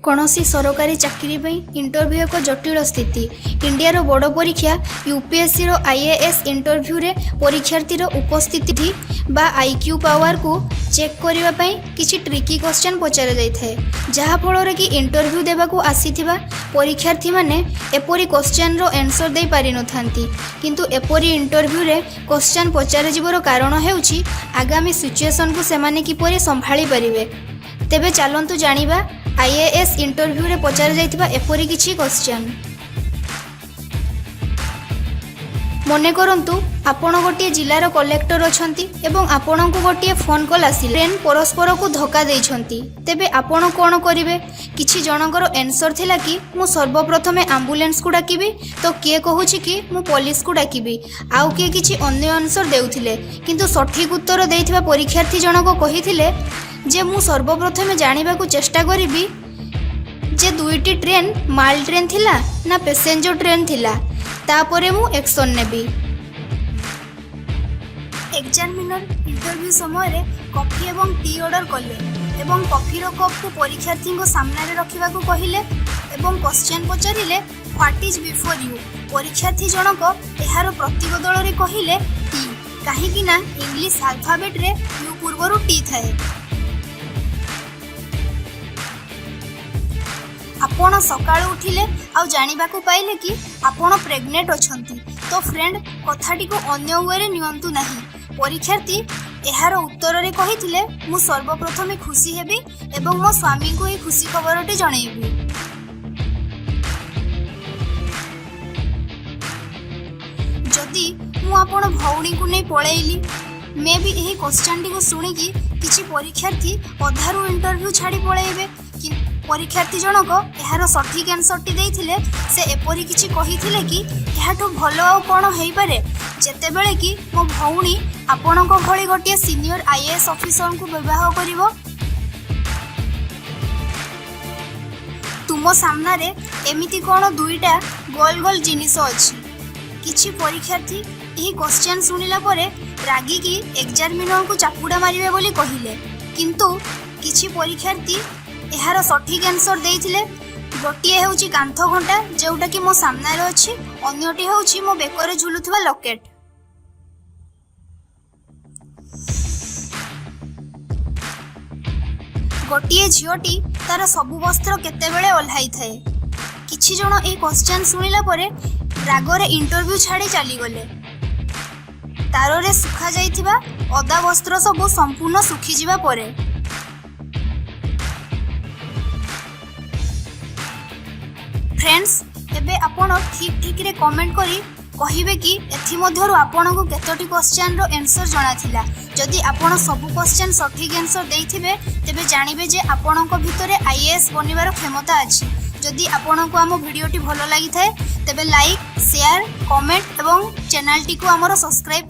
कौनसी सरकारी चाकरी इंटरव्यू एक जटिल स्थिति। इंडियार बड़ परीक्षा यूपीएससी आईएएस इंटरव्यू रे परीक्षार्थी उपस्थिति बा आईक्यू पावर को चेक करने किसी ट्रिकी क्वेश्चन पचार जाए, जहाँफल कि इंटरव्यू देवाक आसीथिबा परीक्षार्थी माने एपरी क्वेश्चन रो आंसर दे पारि नथांती। किंतु एपरी इंटरव्यू रे क्वेश्चन पचार जीवर कारण हेउछि आगामी सिचुएशन को सेमाने किपरि संभाली परिबे। तेबे चलंतु जानिबा आईएएस इंटरव्यू रे पचार जाइथिबा एपरी किछि क्वेश्चन। मने करंतु आपण गोटे जिलार कलेक्टर अछंती एवं आपण को गोटे फोन कॉल आसिले, ट्रेन परस्पर को धक्का देइछंती। तेबे आपण कोन करिवे? किछि जनकर आंसर थिला कि मु सर्वप्रथमे एम्बुलेंस को डाकिबी, तो किए कहूछि कि मु पुलिस को डाकिबी, आउ किए किछि अन्य आंसर देउथिले। किंतु सठिक उत्तर देइथिबा परीक्षार्थी जनक कहिथिले जे मु सर्वप्रथमे जानिबा को चेष्टा करिबी जे दुईटी ट्रेन माल ट्रेन थिला ना पैसेंजर ट्रेन थिला, तापरे मु एक्शन नेबी। एग्जामिनर इंटरव्यू समय रे कॉफी एवं टी ऑर्डर कले एवं कॉफीर कप को परीक्षार्थी को सामने रे रखिबा को कहिले एवं क्वेश्चन पचारिले व्हाट इज बिफोर यू। परीक्षार्थी जनक एहार प्रतिबदल रे कहिले टी, काहे कि ना इंग्लिश अल्फाबेट रे यू पूर्वरु टी थाए। आपण सकाळु उठिले आउ जानिबा को पाइले कि आपण प्रेग्नेंट अछंती, तो फ्रेंड कथाटी को अन्य वे नियंतु नहीं। परीक्षार्थी एहार उत्तर रे कहिथिले मु सर्वप्रथमे खुशी हेबी एवं मो स्वामी को ए खुशी खबरटी जणैबी। जदि मु आपण भौणी को नै पळैली, मे भी एही क्वेश्चन टी को सुनी कि किछि परीक्षार्थी अधारु इंटरव्यू छाड़ी पळैबे। परीक्षार्थी जनक एहार सठिक आंसर टी देइथिले से एपरी किछि कहिथिले कि एहाटो भलो आ कोन हेइ पारे जेतेबेले कि मो भौणी आपणको भଳି गोटे सीनियर आईएएस ऑफिसर को विवाह करिवो। तुमो सामना रे एमिति कोन दुईटा गोल गोल जिनिस अछि। किछि परीक्षार्थी एही क्वेश्चन सुनिला परे रागी की एग्जामिनर को चापुडा मारिबे बोली कहिले, किंतु किछि परीक्षार्थी एहार सठिक आंसर देइथिले। गोटिए हेउची कांथ घंटा जेउटा कि मो सामना रे अछि, अन्यटी हेउची मो बेकरे झुलुथबा लॉकेट। गोटिए झियोटी तार सबु वस्त्र केतेबेले ओल्हाई थाए। किछि जण ए क्वेश्चन सुनिला परे रागरे इंटरव्यू छाड़ी चली गले। तारोरे सुखा जाइथिबा अदा वस्त्र सबु संपूर्ण सुखी जिबा परे फ्रेंड्स एबे आपण ठीक ठीक रे कमेंट करी कहिबे कि एथि मध्यरु आपण को केतोटी क्वेश्चन रो आंसर जणा थिला। जदि आपण सब क्वेश्चन सठिक आंसर देइथिबे तेबे जानिबे जे आपण को भितरे आईएएस बनिबार क्षमता अछि। जदि आपण को हम वीडियोटी भलो लागि थाए तेबे लाइक शेयर कमेंट एवं चैनल टी को हमरो सब्सक्राइब